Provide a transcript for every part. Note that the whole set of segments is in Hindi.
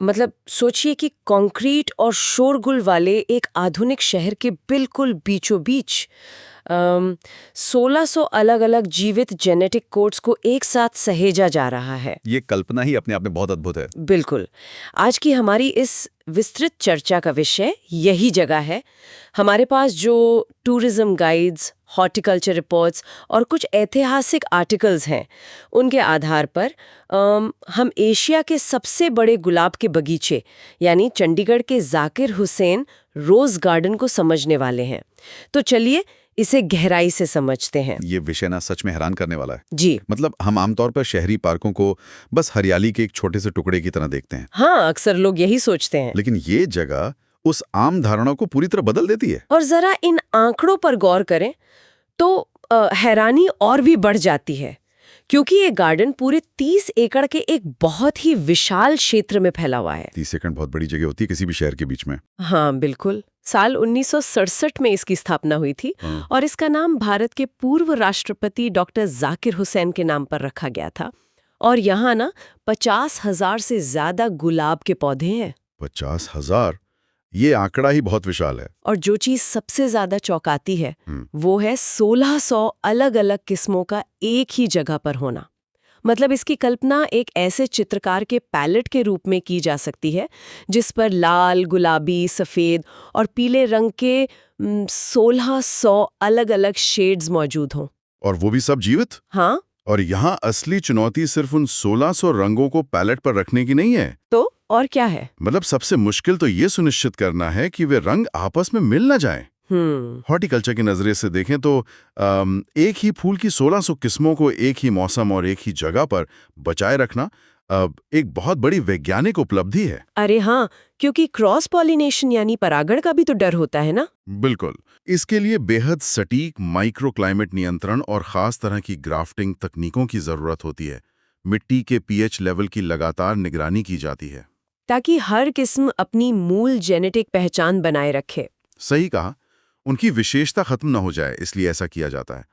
मतलब सोचिए कि कंक्रीट और शोरगुल वाले एक आधुनिक शहर के बिल्कुल बीचों बीच 1600 अलग अलग जीवित जेनेटिक कोड्स को एक साथ सहेजा जा रहा है। ये कल्पना ही अपने आप में बहुत अद्भुत है। बिल्कुल। आज की हमारी इस विस्तृत चर्चा का विषय यही जगह है। हमारे पास जो टूरिज्म गाइड्स, हॉर्टिकल्चर रिपोर्ट्स और कुछ ऐतिहासिक आर्टिकल्स हैं, उनके आधार पर हम एशिया के सबसे बड़े गुलाब के बगीचे यानी चंडीगढ़ के जाकिर हुसैन रोज गार्डन को समझने वाले हैं। तो चलिए इसे गहराई से समझते हैं। ये विषय ना सच में हैरान करने वाला है। जी। मतलब हम आमतौर पर शहरी पार्कों को बस हरियाली के एक छोटे से टुकड़े की तरह देखते हैं। हाँ, अक्सर लोग यही सोचते हैं। लेकिन ये जगह उस आम धारणा को पूरी तरह बदल देती है। और जरा इन आंकड़ों पर गौर करें तो हैरानी और भी बढ़ जाती है, क्योंकि ये गार्डन पूरे 30 एकड़ के एक बहुत ही विशाल क्षेत्र में फैला हुआ है। 30 एकड़ बहुत बड़ी जगह होती है किसी भी शहर के बीच में। हाँ बिल्कुल। साल 1967 में इसकी स्थापना हुई थी और इसका नाम भारत के पूर्व राष्ट्रपति डॉक्टर जाकिर हुसैन के नाम पर रखा गया था। और यहाँ ना 50,000 से ज्यादा गुलाब के पौधे हैं। 50,000? ये आंकड़ा ही बहुत विशाल है। और जो चीज सबसे ज्यादा चौंकाती है वो है 1600 अलग अलग किस्मों का एक ही जगह पर होना। मतलब इसकी कल्पना एक ऐसे चित्रकार के पैलेट के रूप में की जा सकती है जिस पर लाल, गुलाबी, सफेद और पीले रंग के 1600 अलग अलग शेड्स मौजूद हों। और वो भी सब जीवित? हाँ। और यहाँ असली चुनौती सिर्फ उन 1600 रंगों को पैलेट पर रखने की नहीं है। तो और क्या है? मतलब सबसे मुश्किल तो ये सुनिश्चित करना है कि वे रंग आपस में मिल ना जाएं। हॉर्टिकल्चर के नजरिए से देखें तो एक ही फूल की 1600 किस्मों को एक ही मौसम और एक ही जगह पर बचाए रखना एक बहुत बड़ी वैज्ञानिक उपलब्धि है। अरे हाँ, क्योंकि क्रॉस पॉलिनेशन यानी परागण का भी तो डर होता है ना। बिल्कुल। इसके लिए बेहद सटीक माइक्रो क्लाइमेट नियंत्रण और खास तरह की ग्राफ्टिंग तकनीकों की जरूरत होती है। मिट्टी के पीएच लेवल की लगातार निगरानी की जाती है ताकि हर किस्म अपनी मूल जेनेटिक पहचान बनाए रखे। सही कहा। उनकी विशेषता खत्म न हो जाए, इसलिए ऐसा किया जाता है।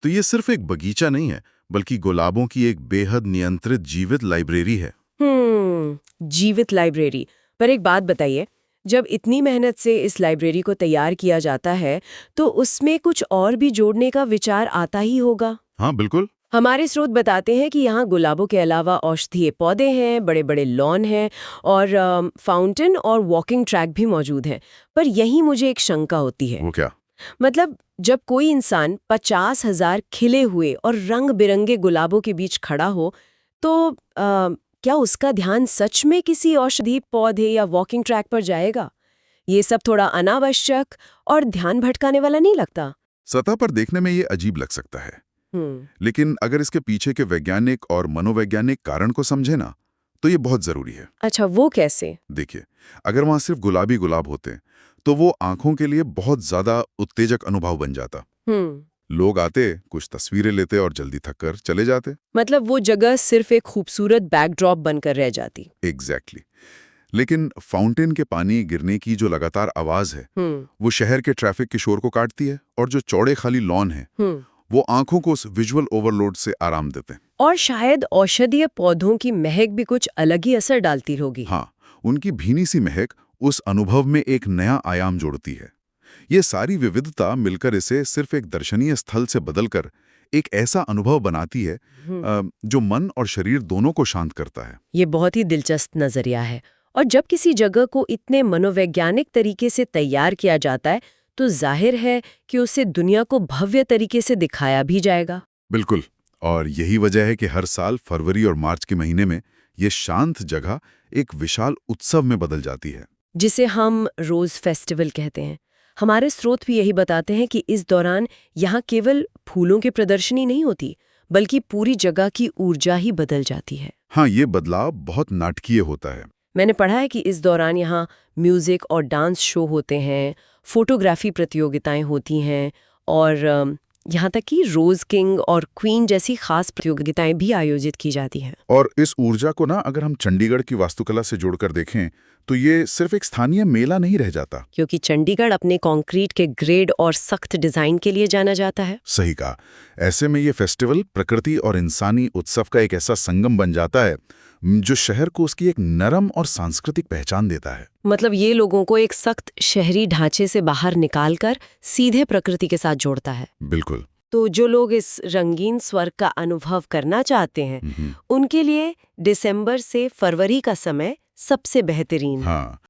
तो ये सिर्फ एक बगीचा नहीं है, बल्कि गुलाबों की एक बेहद नियंत्रित जीवित लाइब्रेरी है। जीवित लाइब्रेरी। पर एक बात बताइए, जब इतनी मेहनत से इस लाइब्रेरी को तैयार किया जाता है तो उसमें कुछ और भी जोड़ने का विचार आता ही होगा। हाँ बिल्कुल। हमारे स्रोत बताते हैं कि यहाँ गुलाबों के अलावा औषधीय पौधे हैं, बड़े बड़े लॉन हैं और फाउंटेन और वॉकिंग ट्रैक भी मौजूद हैं। पर यहीं मुझे एक शंका होती है। वो क्या? मतलब जब कोई इंसान 50,000 खिले हुए और रंग बिरंगे गुलाबों के बीच खड़ा हो तो क्या उसका ध्यान सच में किसी औषधीय पौधे या वॉकिंग ट्रैक पर जाएगा? ये सब थोड़ा अनावश्यक और ध्यान भटकाने वाला नहीं लगता? सतह पर देखने में ये अजीब लग सकता है, लेकिन अगर इसके पीछे के वैज्ञानिक और मनोवैज्ञानिक कारण को समझे ना, तो ये बहुत जरूरी है। अच्छा, वो कैसे? देखिए, अगर वहां सिर्फ गुलाबी गुलाब होते तो वो आंखों के लिए बहुत ज्यादा उत्तेजक अनुभव बन जाता। लोग आते, कुछ तस्वीरें लेते और जल्दी थक कर चले जाते। मतलब वो जगह सिर्फ एक खूबसूरत बैकड्रॉप बनकर रह जाती। एग्जैक्टली। लेकिन फाउंटेन के पानी गिरने की जो लगातार आवाज है वो शहर के ट्रैफिक के शोर को काटती है, और जो चौड़े खाली लॉन है वो आंखों को उस विजुअल ओवरलोड से आराम देते हैं। और शायद औषधीय पौधों की महक भी कुछ अलग ही असर डालती होगी। हाँ, उनकी भीनी सी महक उस अनुभव में एक नया आयाम जोड़ती है। ये सारी विविधता मिलकर इसे सिर्फ एक दर्शनीय स्थल से बदलकर एक ऐसा अनुभव बनाती है जो मन और शरीर दोनों को शांत करता है। ये बहुत ही दिलचस्प नजरिया है। और जब किसी जगह को इतने मनोवैज्ञानिक तरीके से तैयार किया जाता है तो जाहिर है कि उसे दुनिया को भव्य तरीके से दिखाया भी जाएगा। बिल्कुल। और यही वजह है कि हर साल फरवरी और मार्च के महीने में ये शांत जगह एक विशाल उत्सव में बदल जाती है, जिसे हम रोज फेस्टिवल कहते हैं। हमारे स्रोत भी यही बताते हैं कि इस दौरान यहाँ केवल फूलों की प्रदर्शनी नहीं होती, बल्कि पूरी जगह की ऊर्जा ही बदल जाती है। हाँ, ये बदलाव बहुत नाटकीय होता है। मैंने पढ़ा है कि इस दौरान यहाँ म्यूजिक और डांस शो होते हैं, फोटोग्राफी प्रतियोगिताएं होती हैं और यहाँ तक कि रोज किंग और क्वीन जैसी खास प्रतियोगिताएं भी आयोजित की जाती हैं। और इस ऊर्जा को ना अगर हम चंडीगढ़ की वास्तुकला से जोड़कर देखें तो ये सिर्फ एक स्थानीय मेला नहीं रह जाता। क्योंकि चंडीगढ़ अपने कंक्रीट के ग्रेड और सख्त डिजाइन के लिए जाना जाता है। सही कहा। ऐसे में ये फेस्टिवल प्रकृति और इंसानी उत्सव का एक ऐसा संगम बन जाता है जो शहर को उसकी एक नरम और सांस्कृतिक पहचान देता है। मतलब ये लोगों को एक सख्त शहरी ढांचे से बाहर निकालकर सीधे प्रकृति के साथ जोड़ता है। बिल्कुल। तो जो लोग इस रंगीन स्वर्ग का अनुभव करना चाहते हैं, उनके लिए दिसंबर से फरवरी का समय सबसे बेहतरीन है। हाँ,